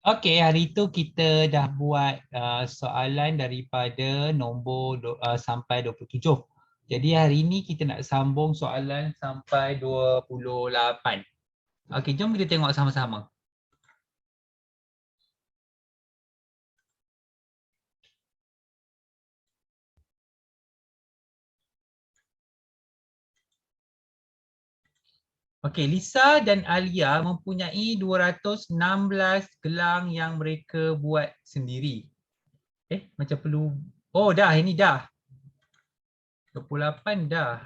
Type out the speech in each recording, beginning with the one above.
Okey, hari itu kita dah buat soalan daripada nombor sampai 27. Jadi hari ini kita nak sambung soalan sampai 28. Okey, jom kita tengok sama-sama. Okey, Lisa dan Alia mempunyai 216 gelang yang mereka buat sendiri. Macam perlu. Oh, dah, ini dah. 28 dah.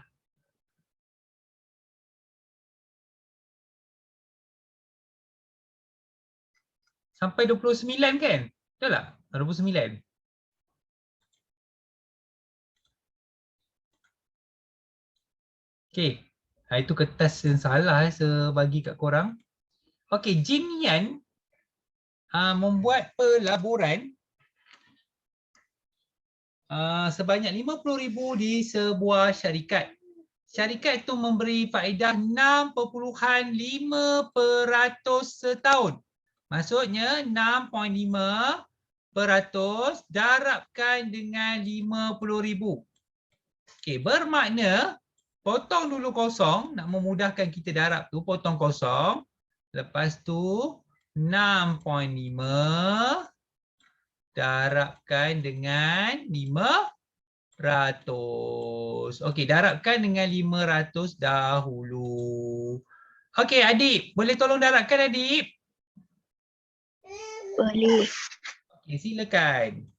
Sampai 29 kan? Betul tak? 29. Okey. Itu kertas yang salah saya bagi kat korang. Okey, Jin Yan membuat pelaburan sebanyak 50,000 di sebuah syarikat. Syarikat itu memberi faedah 6.5% setahun. Maksudnya 6.5% darabkan dengan 50,000. Okey, bermakna potong dulu kosong, nak memudahkan kita darab tu, potong kosong. Lepas tu 6.5 darabkan dengan 500. Okey, darabkan dengan 500 dahulu. Okey, Adib, boleh tolong darabkan, Adib? Boleh. Okey, silakan.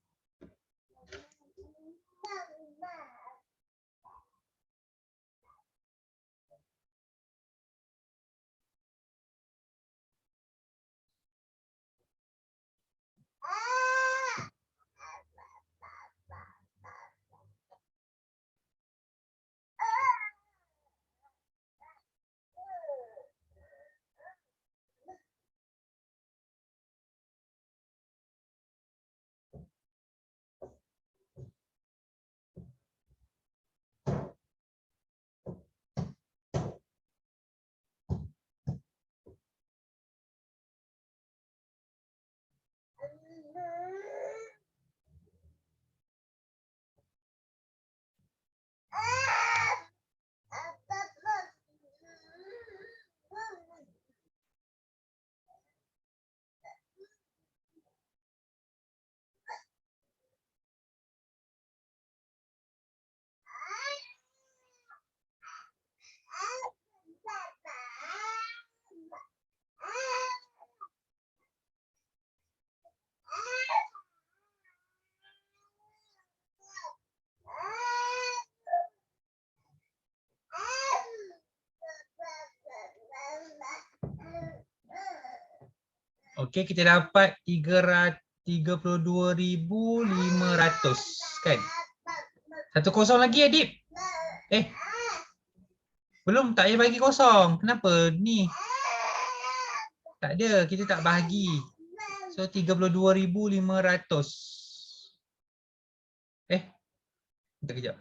Okey, kita dapat 32,500 kan? 1 lagi, Adib. Belum, tak payah bagi kosong. Kenapa ni? Tak ada, kita tak bahagi. So 32,500. Bentar kejap.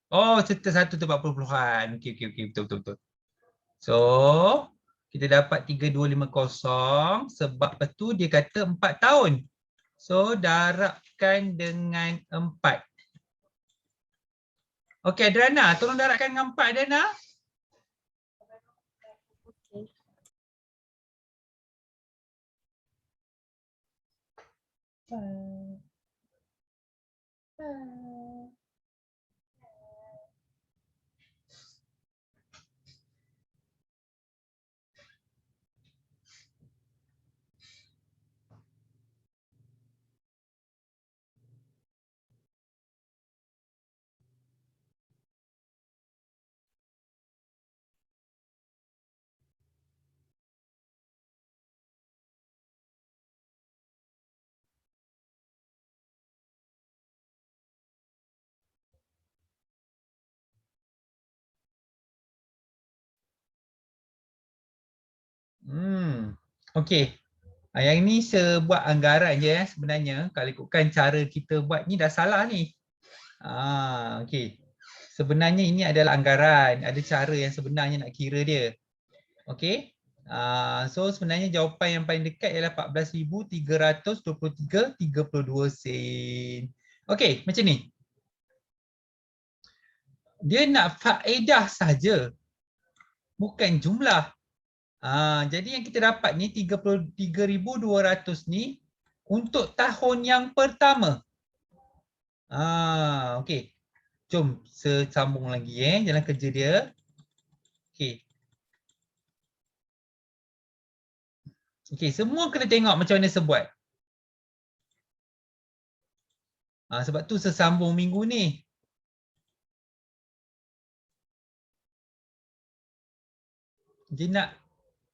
Oh, serta 1 tu 40-an. Okey, betul. So, kita dapat 3250 sebab tu dia kata 4 tahun. So, darabkan dengan 4. Okey, Adrana, tolong darabkan dengan 4, Adrana. Okey. Yang ni saya buat anggaran je sebenarnya. Kalau ikutkan cara kita buat ni dah salah ni. Okey. Sebenarnya ini adalah anggaran. Ada cara yang sebenarnya nak kira dia. Okey. So sebenarnya jawapan yang paling dekat ialah 14,323.32 sen. Okey, macam ni. Dia nak faedah saja, bukan jumlah. Jadi yang kita dapat ni 33,200 ni untuk tahun yang pertama. Okey. Jom sambung lagi jalan kerja dia. Okey. Okey, semua kena tengok macam mana saya buat. Sebab tu sesambung minggu ni. Dia nak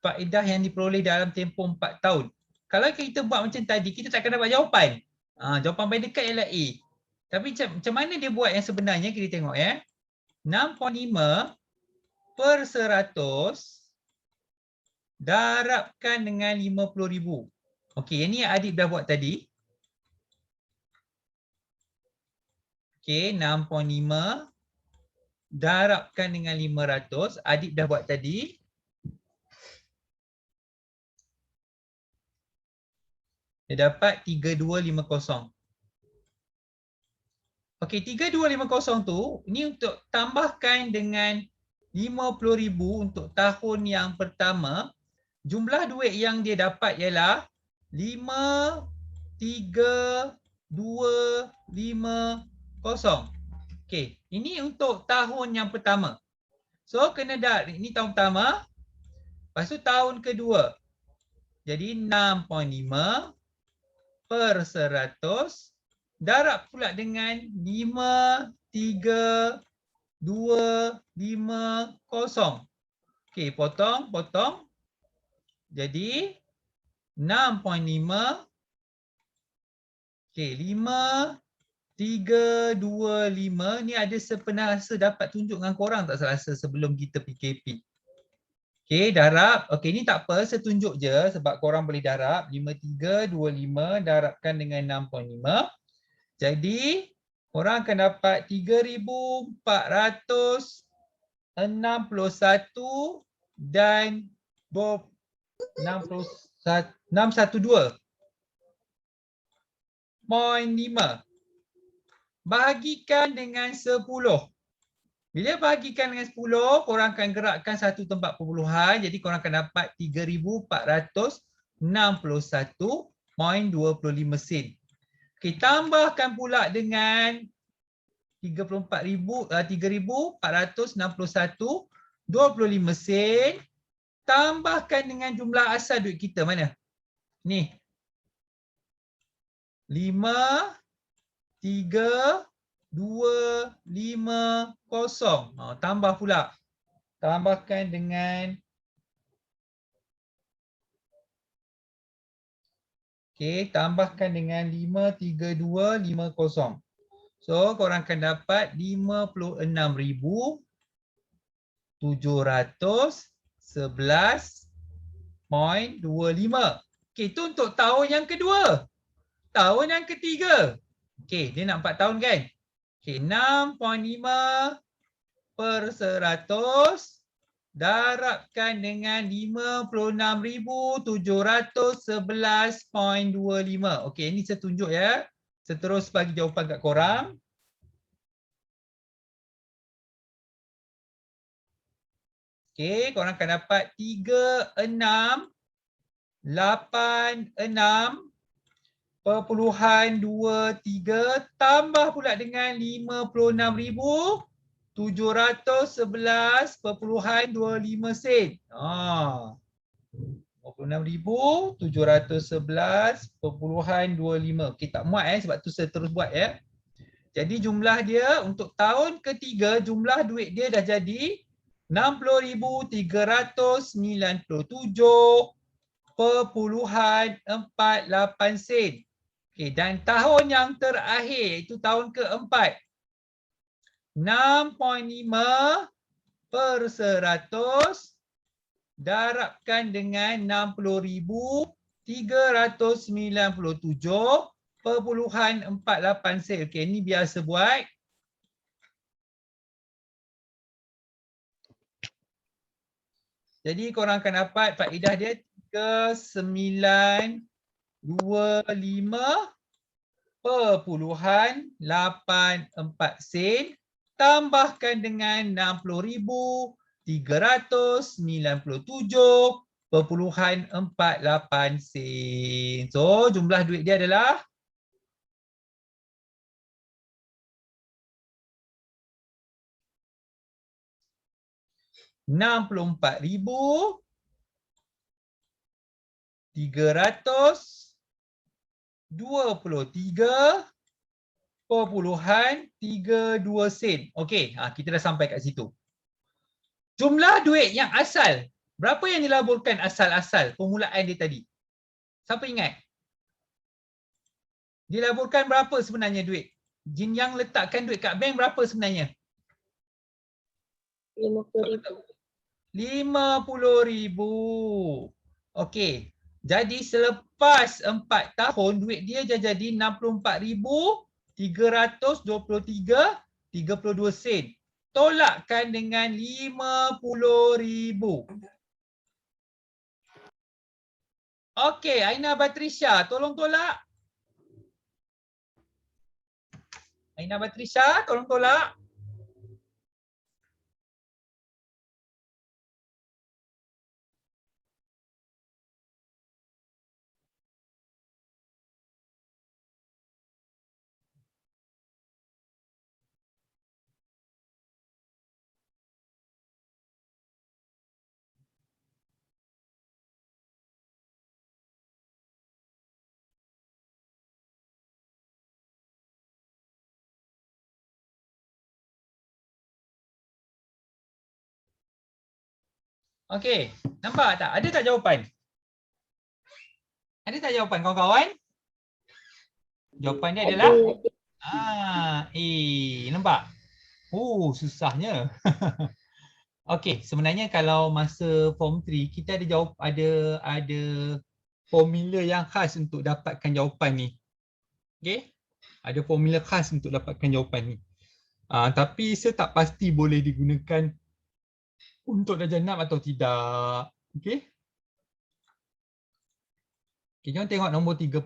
faedah yang diperoleh dalam tempoh 4 tahun. Kalau kita buat macam tadi, kita takkan dapat jawapan. Jawapan paling dekat ialah A. Tapi macam mana dia buat yang sebenarnya, kita tengok 6.5 per 100 darabkan dengan 50,000. Okey, yang ni adik dah buat tadi. Okey, 6.5 darabkan dengan 500. Adik dah buat tadi. Dia dapat 3250. Okey, 3250 tu, ni untuk tambahkan dengan 50,000 untuk tahun yang pertama. Jumlah duit yang dia dapat ialah 53250. Okey, ini untuk tahun yang pertama. So kena dah, ini tahun pertama. Lepas tu tahun kedua. Jadi 6.5 per 100 darab pula dengan 53250. Okey, potong. Jadi 6.5. Okey, 5325 ni ada pernah rasa dapat tunjuk dengan korang tak saya rasa sebelum kita PKP. Okey, darab. Okey, ni tak apa, saya tunjuk je sebab korang boleh darab. 5325 darabkan dengan 6.5. Jadi, korang akan dapat 3,461 dan 612.5. Bahagikan dengan 10. Bila bahagikan dengan 10, korang akan gerakkan satu tempat perpuluhan. Jadi korang akan dapat 3,461.25 sen. Okey, tambahkan pula dengan 3,461.25 sen. Tambahkan dengan jumlah asal duit kita mana? Ni. 5,3,2,5,0. Tambah pula. Tambahkan dengan tambahkan dengan 5,3,2,5,0. So, korang akan dapat 56,711.25. Okey, itu untuk tahun yang kedua. Tahun yang ketiga. Okey, dia nak 4 tahun kan? Okey, 6.5 per 100 darabkan dengan 56,711.25. Okey, ini saya tunjuk ya. Saya terus bagi jawapan kat korang. Okey, korang akan dapat 3686.23 tambah pula dengan 56,711.25 sen. 56,711.25. Okey, tak muat sebab tu saya terus buat ya. Jadi jumlah dia untuk tahun ketiga, jumlah duit dia dah jadi 60,397.48 sen. Okey, dan tahun yang terakhir itu tahun keempat. 6.5 per 100 darabkan dengan 60,397.48 sen. Okey, ini biasa buat. Jadi korang akan dapat faedah dia 3925.84 sen tambahkan dengan 60,397.48 sen. So jumlah duit dia adalah RM64,323.32 sen. Okey, kita dah sampai kat situ. Jumlah duit yang asal, berapa yang dilaburkan asal-asal permulaan dia tadi? Siapa ingat? Dilaburkan berapa sebenarnya duit? Jin yang letakkan duit kat bank berapa sebenarnya? 50,000. 50,000. Okey. Jadi selepas 4 tahun duit dia dah jadi 64,323.32 sen. Tolakkan dengan 50,000. Okey, Aina Batrisha, tolong tolak. Aina Batrisha, tolong tolak. Okey, nampak tak? Ada tak jawapan? Ada tak jawapan kawan-kawan? Jawapan dia adalah nampak? Susahnya. Okey, sebenarnya kalau masa form 3 kita ada formula yang khas untuk dapatkan jawapan ni. Okey? Ada formula khas untuk dapatkan jawapan ni. Tapi saya tak pasti boleh digunakan untuk darjah 6 atau tidak. Okey? Okey, jom tengok nombor 30.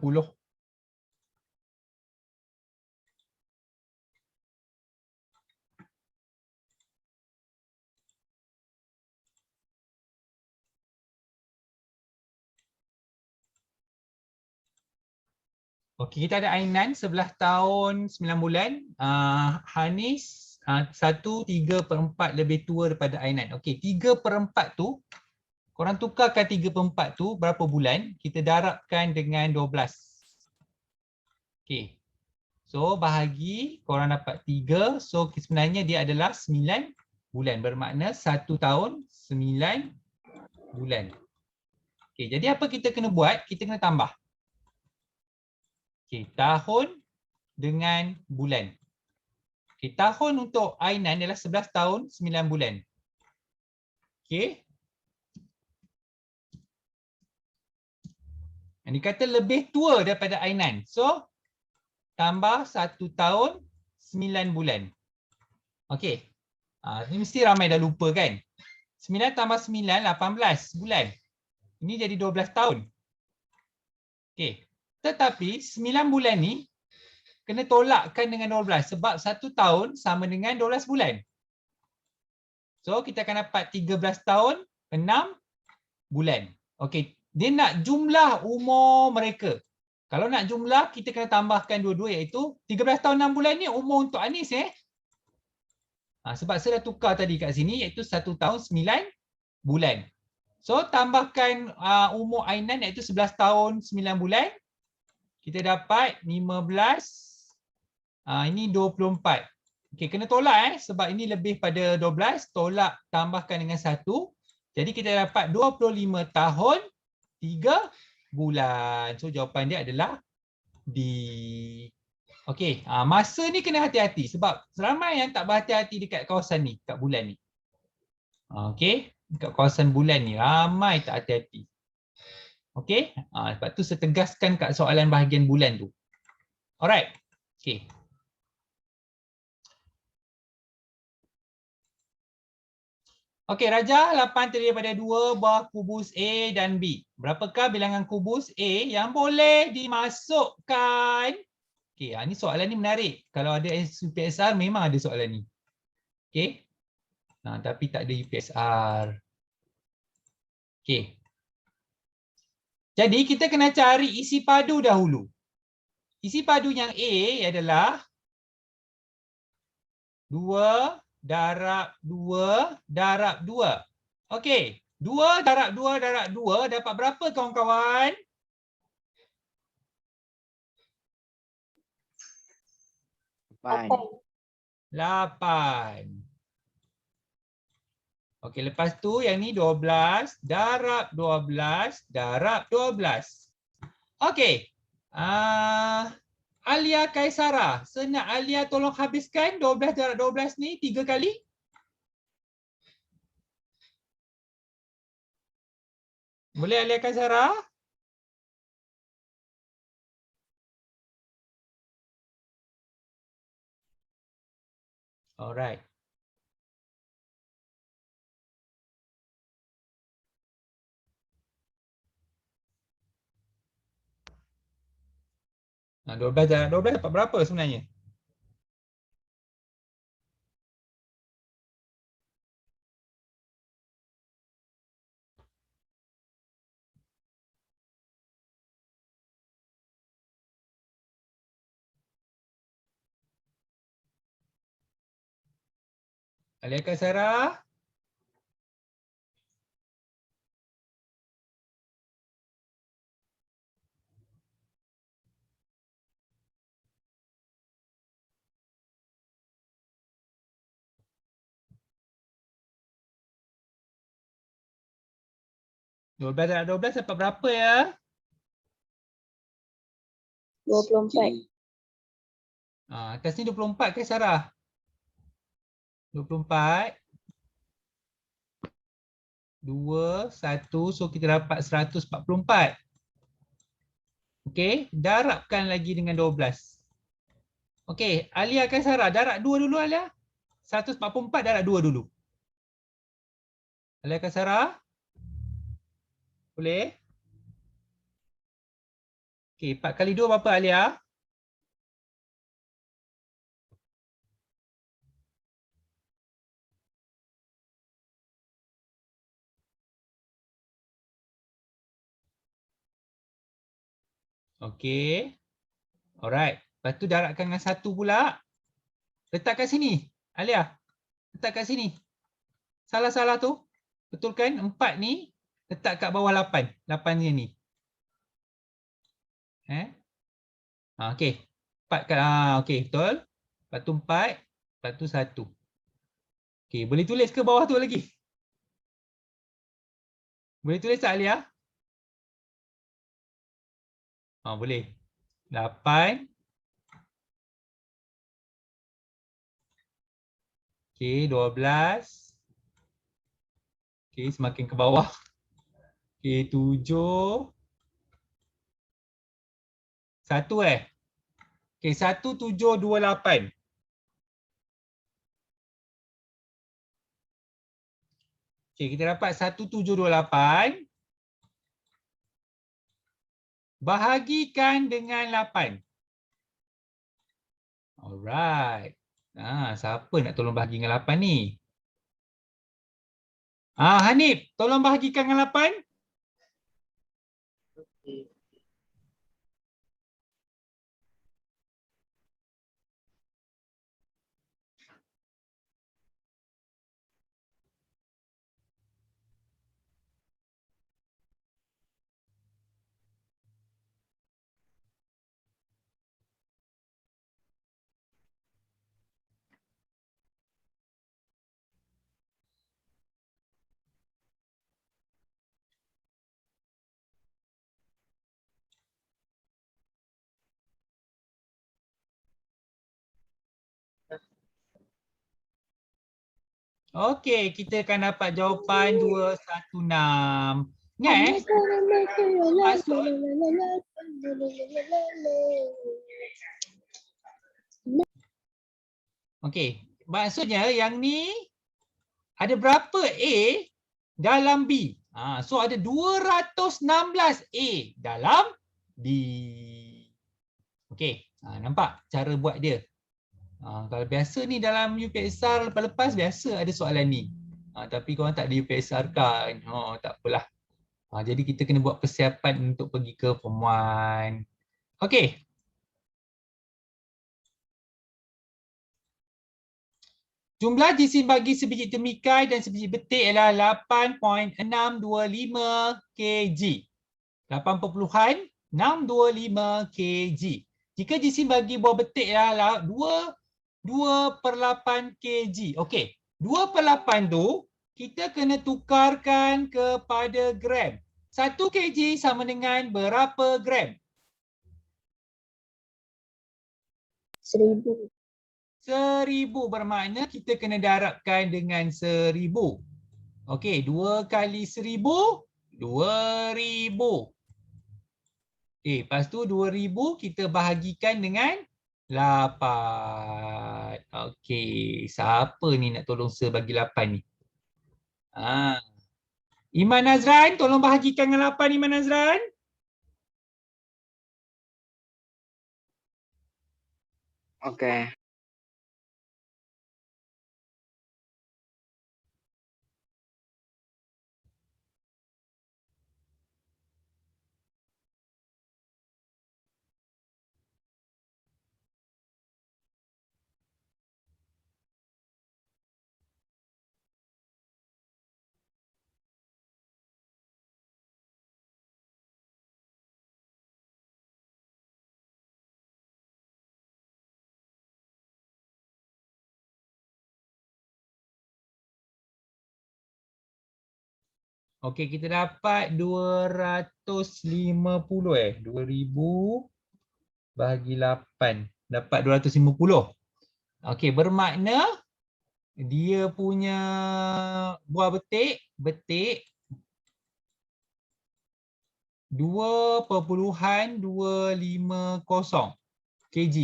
Okey, kita ada Ainan 11 tahun 9 bulan. Hanis 1/3/4 lebih tua daripada Ainan. Okey, 3/4 tu korang tukarkan 3/4 tu berapa bulan? Kita darabkan dengan 12. Okey. So bahagi korang dapat 3. So sebenarnya dia adalah 9 bulan. Bermakna 1 tahun 9 bulan. Okey, jadi apa kita kena buat? Kita kena tambah. Okey, tahun dengan bulan. Okey, tahun untuk Ainan adalah 11 tahun 9 bulan. Okey. Yang dikata lebih tua daripada Ainan. So, tambah 1 tahun 9 bulan. Okey. Ini mesti ramai dah lupa kan? 9 tambah 9, 18 bulan. Ini jadi 12 tahun. Okey. Tetapi 9 bulan ni kena tolakkan dengan 12 sebab 1 tahun sama dengan 12 bulan. So kita akan dapat 13 tahun 6 bulan. Okey, dia nak jumlah umur mereka. Kalau nak jumlah kita kena tambahkan dua-dua iaitu 13 tahun 6 bulan ni umur untuk Anis sebab saya dah tukar tadi kat sini iaitu 1 tahun 9 bulan. So tambahkan umur Ainan iaitu 11 tahun 9 bulan. Kita dapat 15, ini 24. Okey, kena tolak sebab ini lebih pada 12, tolak tambahkan dengan 1. Jadi kita dapat 25 tahun 3 bulan. So jawapan dia adalah D. Okey, masa ni kena hati-hati sebab ramai yang tak berhati-hati dekat kawasan ni, kat bulan ni. Okey, dekat kawasan bulan ni ramai tak hati-hati. Okey, sebab tu saya tegaskan kat soalan bahagian bulan tu. Alright. Okey. Okey, Raja, 8 terdiri daripada 2 buah kubus A dan B. Berapakah bilangan kubus A yang boleh dimasukkan? Okey, ini soalan ni menarik. Kalau ada UPSR memang ada soalan ni. Okey. Tapi tak ada UPSR. Okey. Jadi kita kena cari isi padu dahulu. Isi padu yang A adalah 2 darab 2 darab 2. Okey, 2 darab 2 darab 2 dapat berapa kawan-kawan? 8. Okey, lepas tu yang ni 12 darab 12 darab 12. Okey. Alia Kaisara, senang Alia tolong habiskan 12 darab 12 ni 3 kali. Boleh Alia Kaisara? Alright. Nah, 12 darab 12 dapat berapa sebenarnya? Alia Kaisara? Dua belas darab 12 dapat berapa ya? 24. Atas ni 24 ke Sarah? 24. 2, 1. So kita dapat 144. Okey, darabkan lagi dengan 12. Okey, Alia akan Sarah. Darab 2 dulu Alia. 144 darab 2 dulu. Alia akan Sarah. Boleh? Okey, 4 kali 2 berapa Alia? Okey. Alright. Lepas tu darabkan dengan 1 pula. Letak kat sini. Alia. Letak kat sini. Salah-salah tu. Betulkan 4 ni letak kat bawah 8. 8 ni. Okey. 4 kat okey, betul. Lepas tu 4, lepas tu 1. Okey, boleh tulis ke bawah tu lagi? Boleh tulis tak Alia? Boleh. 8. Okey, 12. Okey, semakin ke bawah. Okey, 7. 1 Okey, 1, 7, 2, 8. Okey, kita dapat 1, 7, 2, 8. Bahagikan dengan 8. Alright. Siapa nak tolong bahagi dengan 8 ni? Hanif, tolong bahagikan dengan 8. Okey, kita akan dapat jawapan 216. Ingat maksud okey, maksudnya yang ni Ada berapa A dalam B? So ada 216 A dalam B. Okey, nampak cara buat dia. Kalau biasa ni dalam UPSR lepas-lepas biasa ada soalan ni. Tapi korang tak ada UPSR kan? Tak apalah. Jadi kita kena buat persiapan untuk pergi ke Form 1. Okey. Jumlah jisim bagi sebiji temikai dan sebiji betik ialah 8.625 kg. 8.625 kg. Jika jisim bagi buah betik ialah 2/8 kg. Okey, 2/8 tu kita kena tukarkan kepada gram. 1 kg sama dengan berapa gram? 1000. 1000 bermakna kita kena darabkan dengan 1000. Okey, 2 kali 1000, 2000. Okey, lepas tu 2000 kita bahagikan dengan 8. Okey, siapa ni nak tolong Sir bagi 8 ni? Iman Nazran, tolong bahagikan dengan 8 Iman Nazran. Okey. Okey, kita dapat 250 2000 bahagi 8. Dapat 250. Okey, bermakna dia punya buah betik 2.250 kg.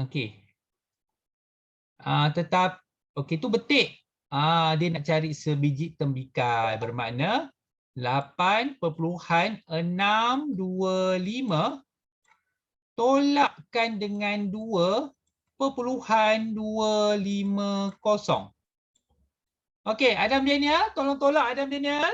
Okey. Okey tu betik. Dia nak cari sebiji tembikai bermakna 8.625 tolakkan dengan 2.250. Okey, Adam Daniel, tolong tolak Adam Daniel.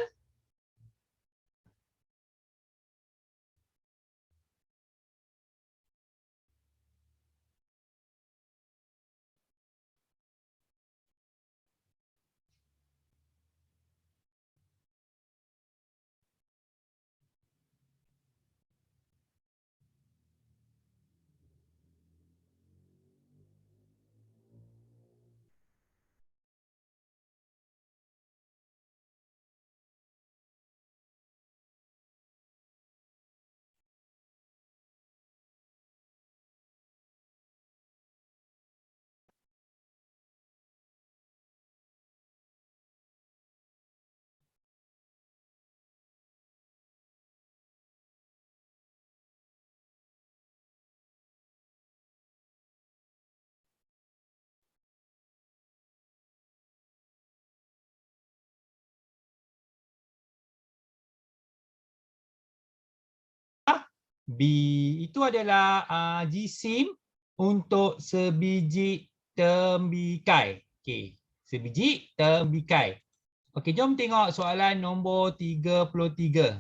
B itu adalah jisim untuk sebiji tembikai. Okey, sebiji tembikai. Okey, jom tengok soalan nombor 33.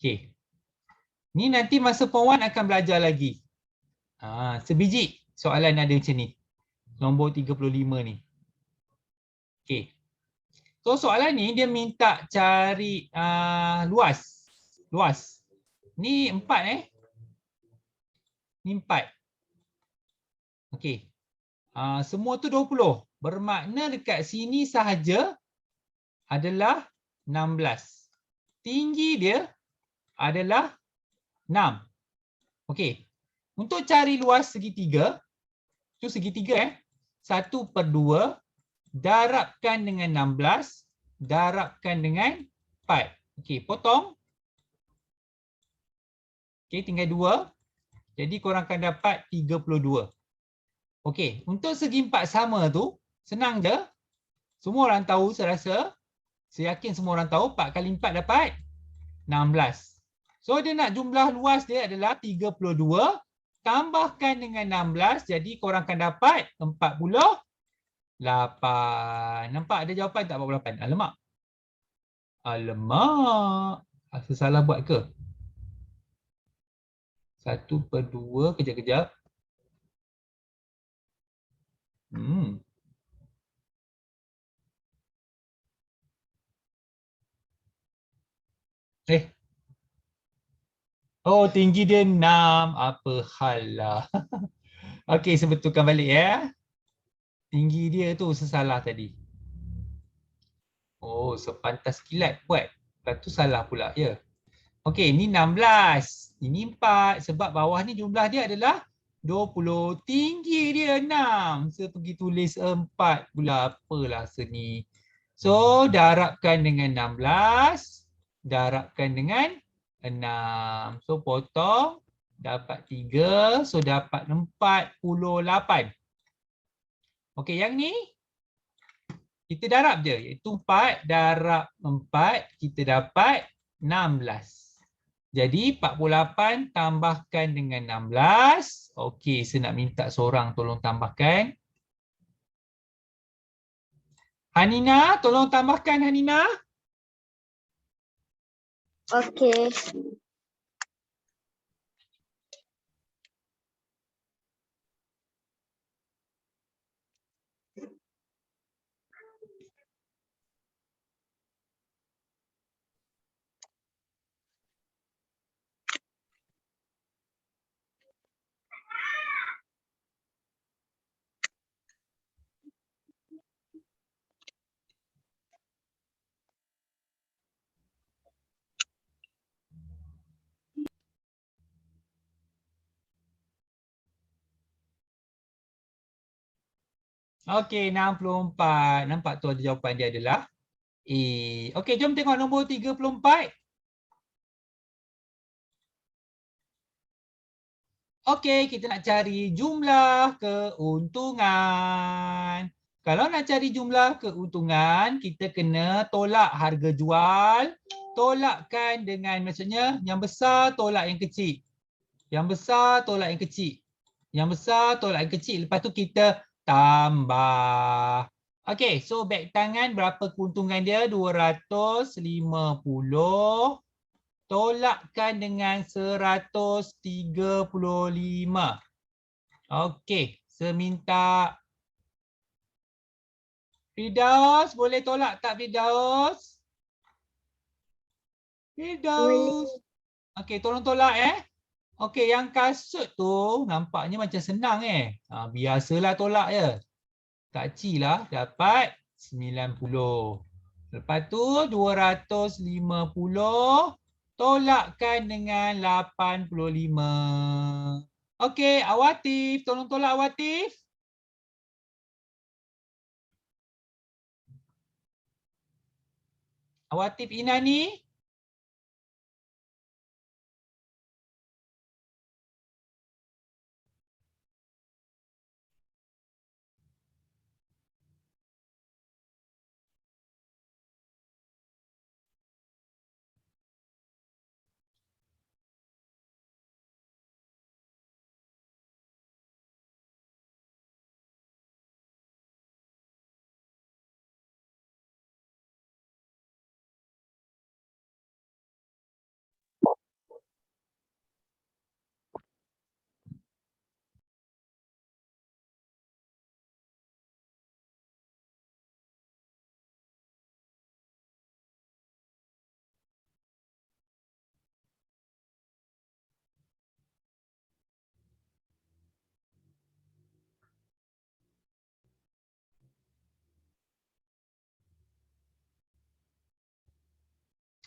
Okey. Ni nanti masa Form 1 akan belajar lagi. Sebiji soalan ada macam ni. Nombor 35 ni. Okey. So soalan ni dia minta cari luas. Luas. Ni 4 Ni 4. Okey. Semua tu 20. Bermakna dekat sini sahaja adalah 16. Tinggi dia adalah 6. Okey. Untuk cari luas segitiga, tu segitiga 1/2 darabkan dengan 16 darabkan dengan 4. Okey, potong. Okey, tinggal 2. Jadi korang akan dapat 32. Okey, untuk segi 4 sama tu, senang je. Semua orang tahu saya rasa. Saya yakin semua orang tahu 4 kali 4 dapat 16. So dia nak jumlah luas dia adalah 32 tambahkan dengan 16, jadi korang akan dapat 48. Nampak ada jawapan tak 48? Alamak. Alamak. Saya salah buat ke? 1/2, kejap-kejap. Oh, tinggi dia 6. Apa hal lah. Okey, saya betulkan balik ya. Tinggi dia tu sesalah tadi. Oh, sepantas kilat buat. Lepas tu salah pula ya. Okey, ni 16. Ini 4 sebab bawah ni jumlah dia adalah 20. Tinggi dia 6. Saya pergi tulis 4 pula. Apalah seni. So, darabkan dengan 16. Darabkan dengan 6. So, potong. Dapat 3. So, dapat 48. Okey, yang ni kita darab je. Iaitu 4 darab 4. Kita dapat 16. Jadi 48 tambahkan dengan 16. Okey, saya nak minta seorang tolong tambahkan. Hanina, tolong tambahkan Hanina. Okey. Okey, 64. Nampak tu ada jawapan dia adalah A. Okey, jom tengok nombor 34. Okey, kita nak cari jumlah keuntungan. Kalau nak cari jumlah keuntungan, kita kena tolak harga jual. Tolakkan dengan, maksudnya yang besar tolak yang kecil. Yang besar tolak yang kecil. Yang besar tolak yang kecil. Lepas tu kita tambah. Okey, so back tangan berapa keuntungan dia? 250. Tolakkan dengan 135. Okey, saya minta Firdaus, boleh tolak tak Firdaus? Firdaus. Okey, tolong tolak Okey, yang kasut tu nampaknya macam senang biasalah tolak je. Kak Ci lah dapat 90. Lepas tu 250 tolakkan dengan 85. Okey, Awatif, tolong tolak Awatif. Awatif Inani.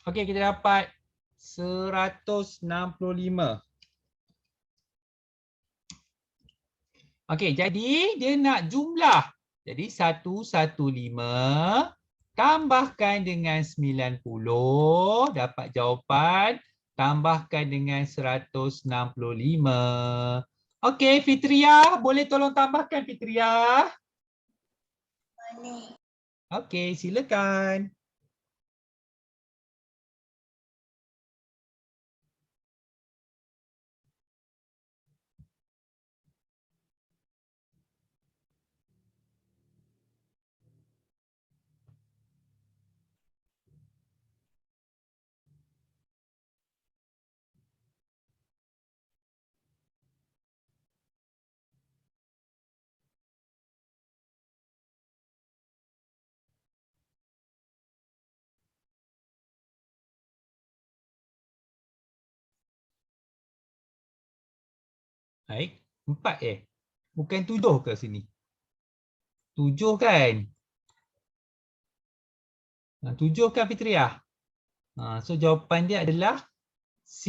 Okey, kita dapat 165. Okey, jadi dia nak jumlah. Jadi 115 tambahkan dengan 90 dapat jawapan. Tambahkan dengan 165. Okey, Fitria, boleh tolong tambahkan Fitria? Okey, silakan. Baik, 4 Bukan 7 ke sini? 7 kan? 7 kan Fitria? So jawapan dia adalah C.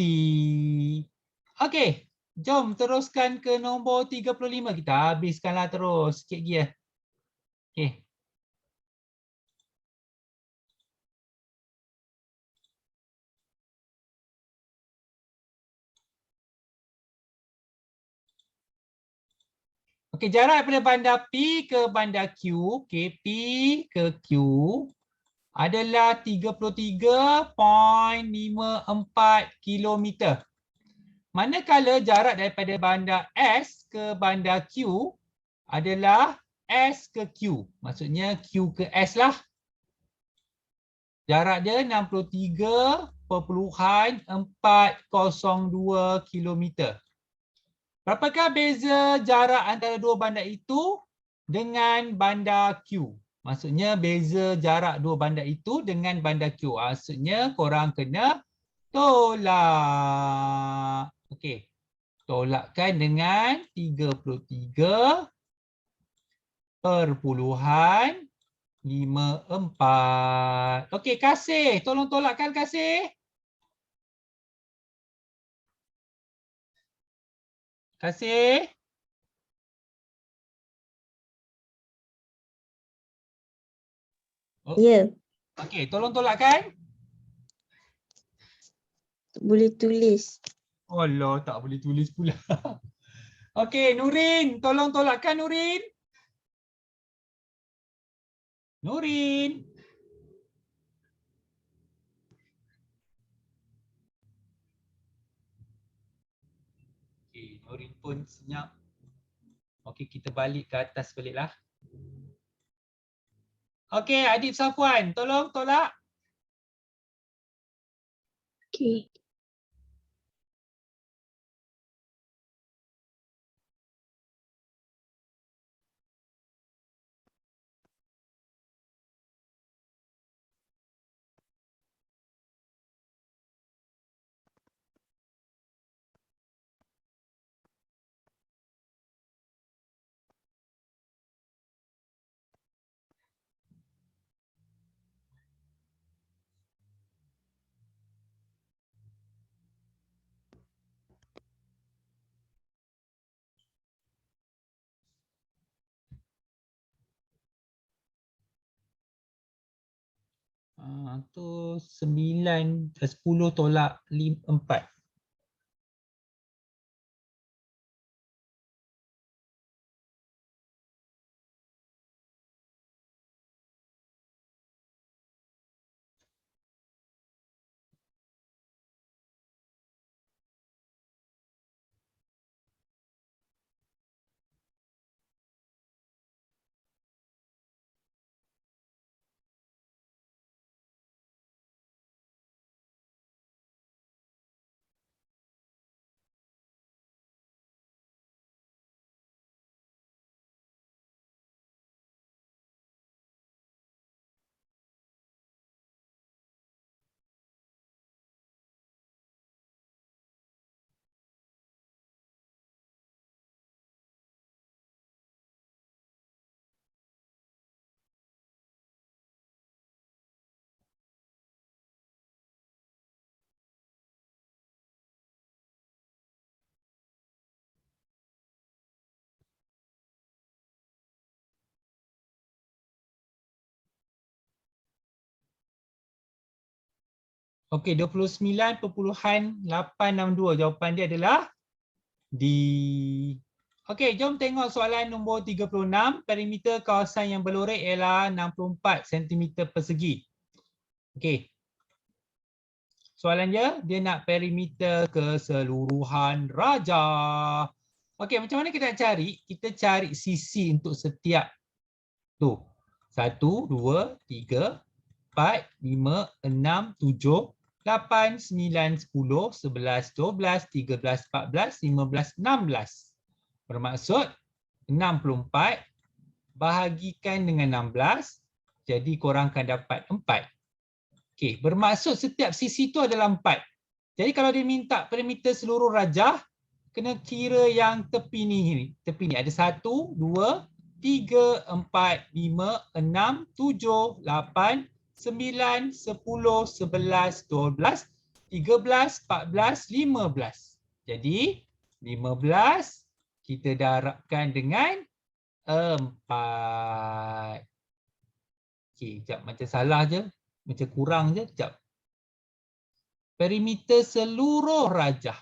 Okey, jom teruskan ke nombor 35. Kita habiskanlah terus sikit lagi . Okey. Okey, jarak daripada bandar P ke bandar Q, okey, P ke Q adalah 33.54 kilometer. Manakala jarak daripada bandar S ke bandar Q adalah S ke Q. Maksudnya Q ke S lah. Jarak dia 63.402 kilometer. Berapakah beza jarak antara dua bandar itu dengan bandar Q? Maksudnya beza jarak dua bandar itu dengan bandar Q. Maksudnya korang kena tolak. Okey. Tolakkan dengan 33.54. Okey, Kasih. Tolong tolakkan Kasih. Kasih. Oh, Ya, okey, tolong tolakkan. boleh tulis. Allah, tak boleh tulis pula. Okey, Nurin. Tolong tolakkan Nurin. Nurin. Okey, Nurin pun senyap. Okey, kita balik ke atas baliklah. Okey, Adib Safwan. Tolong tolak. Okey. Tu 10 tolak 4. Okey, 29.862. Jawapan dia adalah D. Okey, jom tengok soalan nombor 36. Perimeter kawasan yang berlorek ialah 64 cm persegi. Okey. Soalan dia nak perimeter keseluruhan rajah. Okey, macam mana kita nak cari? Kita cari sisi untuk setiap tu. 1, 2, 3, 4, 5, 6, 7, 8, 9, 10, 11, 12, 13, 14, 15, 16. Bermaksud 64 bahagikan dengan 16, jadi korang akan dapat 4. Okey, bermaksud setiap sisi tu adalah 4. Jadi kalau dia minta perimeter seluruh rajah, kena kira yang tepi ni. Tepi ni ada 1, 2, 3, 4, 5, 6, 7, 8, 9, 10, 11, 12, 13, 14, 15. Jadi 15 kita darabkan dengan 4. Okey, sekejap macam salah je. Macam kurang je. Sekejap. Perimeter seluruh rajah.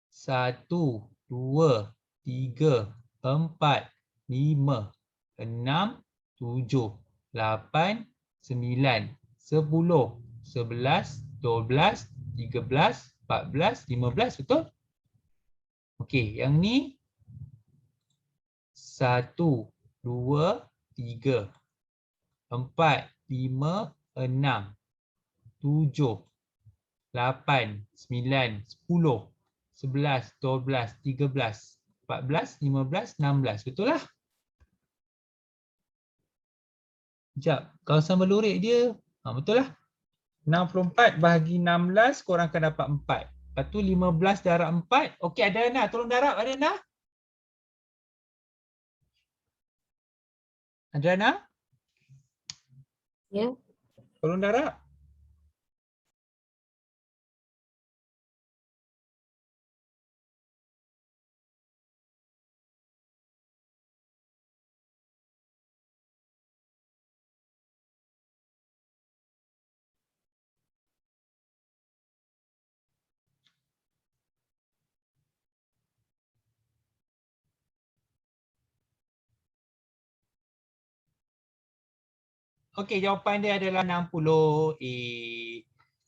1, 2, 3, 4, 5, 6, 7, 8, 9, 10, 11, 12, 13, 14, 15, betul? Okey, yang ni 1, 2, 3, 4, 5, 6, 7, 8, 9, 10, 11, 12, 13, 14, 15, 16. Betul lah? Sekejap, kawasan berlorek dia, betul lah. 64 bahagi 16, korang akan dapat 4. Lepas tu 15 darab 4. Okey, Adriana, tolong darab Adriana. Adriana? Ya. Tolong darab. Okey, jawapan dia adalah 60A.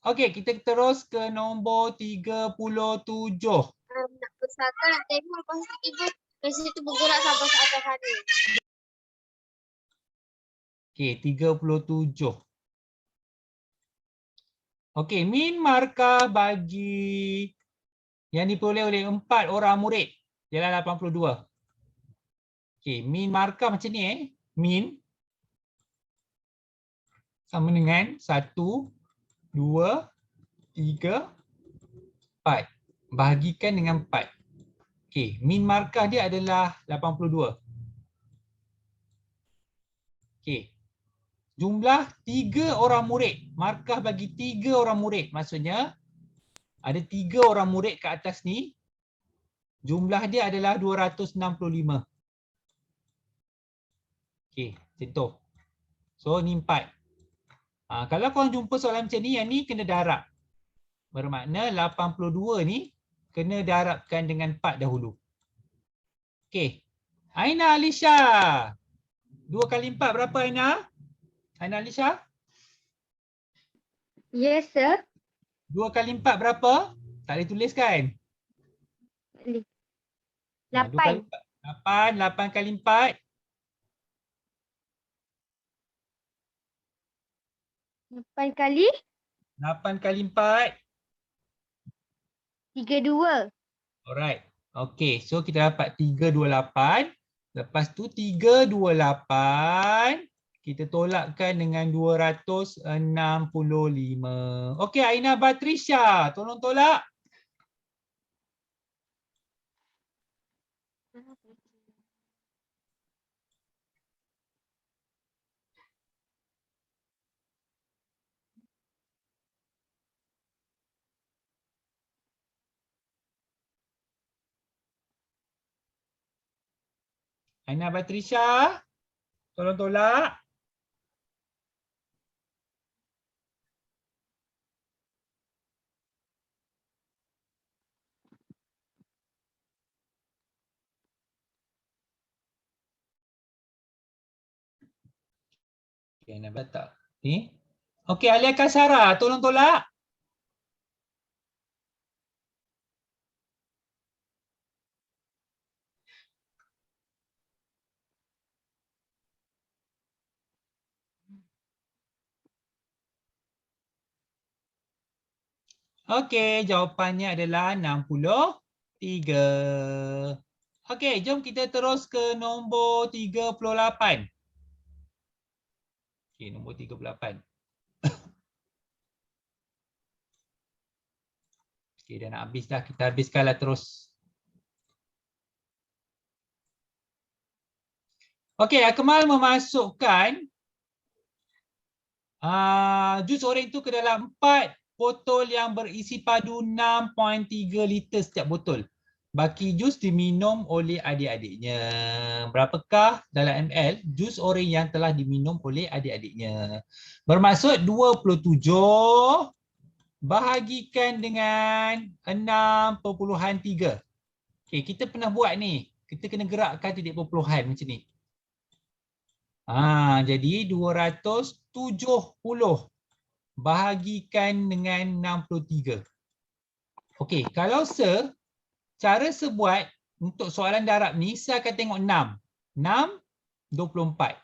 Okey, kita terus ke nombor 37. Nak besarkan, nak tengok lepas tu tiba. Lepas tu bergerak sampai ke atas sana. Okey, 37. Okey, min markah bagi yang diperoleh oleh 4 orang murid ialah 82. Okey, min markah macam ni Min sama dengan 1, 2, 3, 4. Bahagikan dengan 4. Okey, min markah dia adalah 82. Okey. Jumlah 3 orang murid. Markah bagi 3 orang murid. Maksudnya ada 3 orang murid ke atas ni. Jumlah dia adalah 265. Okey, macam tu. So ni 4. Kalau korang jumpa soalan macam ni, yang ni kena darab. Bermakna 82 ni kena darabkan dengan 4 dahulu. Okey. Aina Alisha. 2 kali 4 berapa Aina? Aina Alisha? Yes, sir. 2 kali 4 berapa? Tak boleh tulis kan? 2 kali 4. 8. 8 kali 4. 8 kali 8 kali 4. 32. Alright. Okey, so kita dapat 328. Lepas tu 328 kita tolakkan dengan 265. Okey, Aina Batrisha, tolong tolak. Aina Batrisha, tolong tolak. Okey, nampak tak? Ni. Okey, Alia Kasara, tolong tolak. Okey, jawapannya adalah 63. Okey, jom kita terus ke nombor 38. Okey, nombor 38. Okey, dah nak habis dah. Kita habiskanlah terus. Okey, Akmal memasukkan jus oranye itu ke dalam 4 botol yang berisi padu 6.3 liter setiap botol. Baki jus diminum oleh adik-adiknya. Berapakah dalam ml jus oranye yang telah diminum oleh adik-adiknya? Bermaksud 27 bahagikan dengan 6.3. Okey, kita pernah buat ni. Kita kena gerakkan titik perpuluhan macam ni. Jadi 270 bahagikan dengan 63. Okey, kalau cara sebuat untuk soalan darab ni, saya akan tengok 6. 6, 24.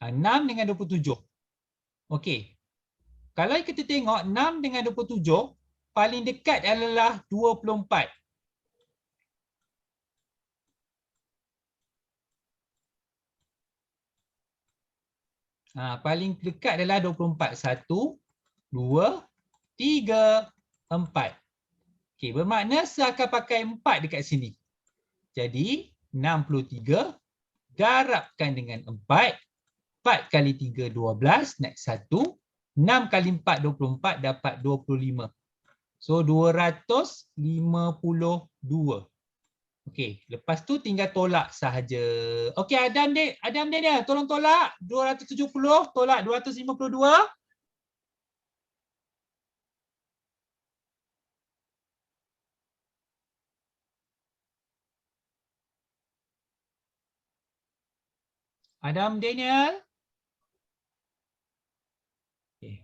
6 dengan 27. Okey. Kalau kita tengok 6 dengan 27, paling dekat adalah 24. Paling dekat adalah 24. 1, 2, 3, 4. Okey, bermakna saya akan pakai 4 dekat sini. Jadi 63 darabkan dengan 4. 4 kali 3, 12, naik 1. 6 kali 4, 24, dapat 25. So 252. Okey, lepas tu tinggal tolak sahaja. Okey, Adam Daniel, tolong tolak 270 tolak 252. Adam Daniel. Okey.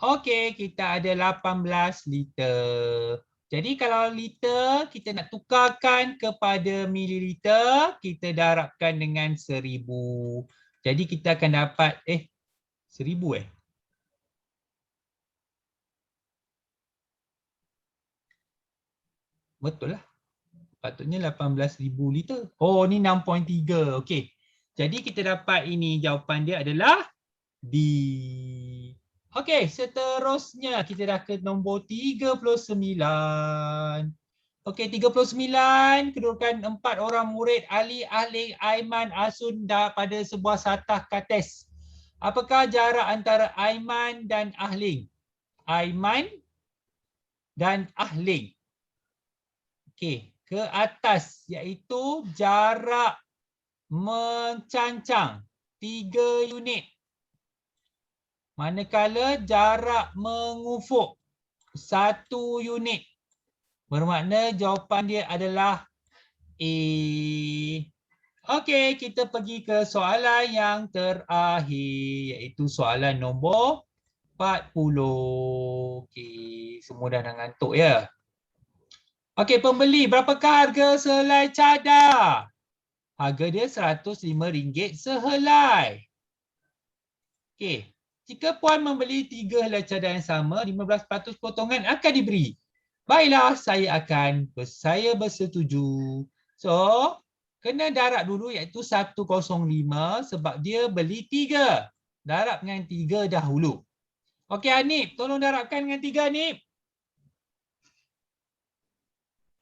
Okey, kita ada 18 liter. Jadi kalau liter kita nak tukarkan kepada mililiter, kita darabkan dengan 1000. Jadi kita akan dapat 1000 Betul lah. Patutnya 18,000 liter. Oh, ni 6.3. Okey. Jadi kita dapat ini, jawapan dia adalah D. Okey, seterusnya kita dah ke nombor 39. Okey, 39, kedudukan 4 orang murid Ali, Ahling, Aiman, Asun pada sebuah satah kates. Apakah jarak antara Aiman dan Ahling? Aiman dan Ahling. Okey, ke atas iaitu jarak mencancang 3 unit. Manakala jarak mengufuk 1 unit. Bermakna jawapan dia adalah A. Okey, kita pergi ke soalan yang terakhir iaitu soalan nombor 40. Okey, semua dah nak ngantuk ya. Okey, pembeli, berapakah harga sehelai cadar? Harga dia RM105 sehelai. Okey, jika puan membeli 3 helai cadar yang sama, 15% potongan akan diberi. Baiklah, saya bersetuju. So, kena darab dulu iaitu 105 sebab dia beli 3. Darab dengan 3 dahulu. Okey, Hanif, tolong darabkan dengan 3, Hanif.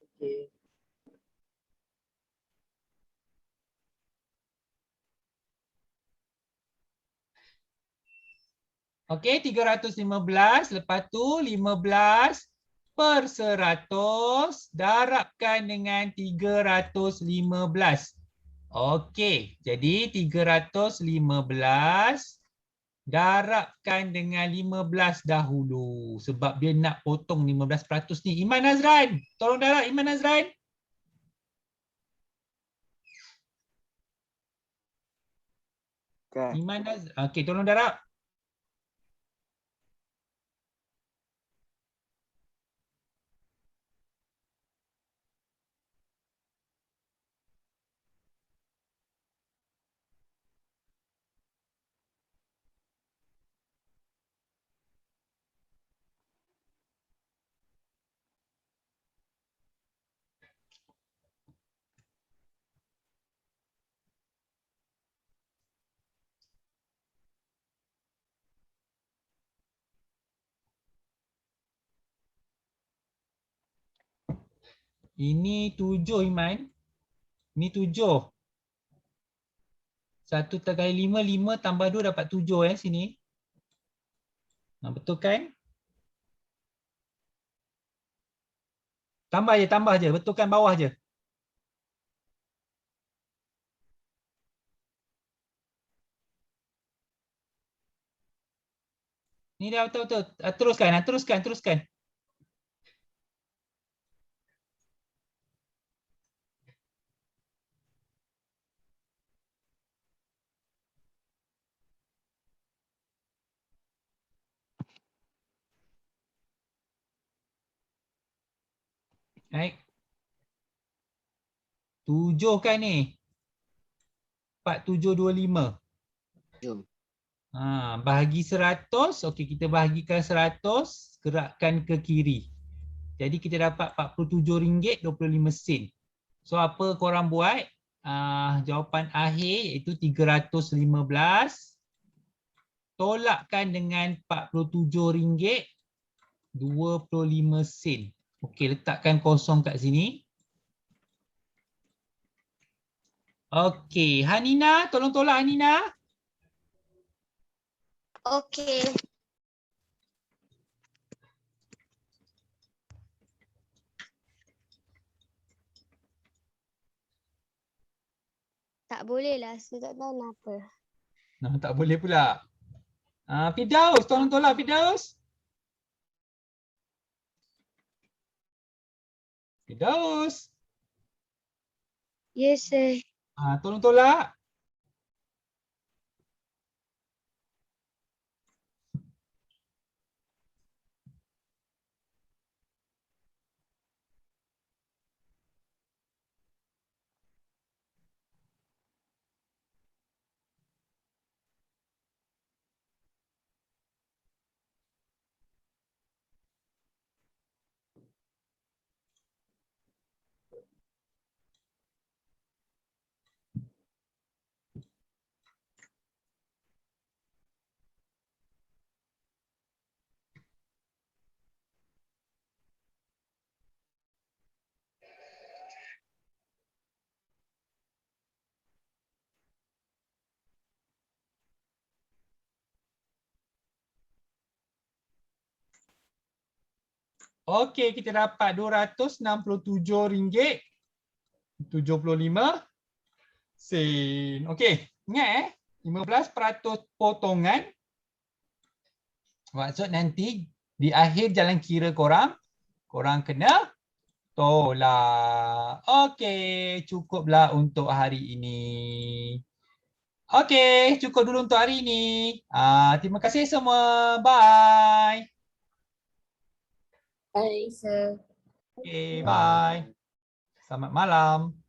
Okey. Okey, 315, lepas tu 15 per 100 darabkan dengan 315. Okey, jadi 315 darabkan dengan 15 dahulu sebab dia nak potong 15% ni. Iman Nazran, tolong darab Iman Nazran. Okey. Iman Nazran. Okey, tolong darab. Ini 7 Iman. Ini 7. 1 kali 5, 5 tambah 2 dapat 7 sini. Betul kan? Tambah je. Betulkan bawah je. Ni dah betul-betul. Teruskan. Baik. 7 kan ni? 4725. Jom. Bahagi 100. Okey, kita bahagikan 100. Gerakkan ke kiri. Jadi kita dapat RM47.25. So apa korang buat? Jawapan akhir iaitu 315. Tolakkan dengan RM47.25. Okey, letakkan kosong kat sini. Okey, Hanina, tolong tolak Hanina. Okey. Tak boleh lah, saya tak tahu kenapa. Tak boleh pula. Firdaus, tolong tolak Firdaus. Firdaus. Yes, sir. Tolong tolak. Okey, kita dapat RM267.75. Okey, ingat 15% potongan. Maksud nanti di akhir jalan kira korang kena tolak. Okey, cukuplah untuk hari ini. Okey, cukup dulu untuk hari ini. Terima kasih semua. Bye. Bye, sir. Okey, bye. Selamat malam.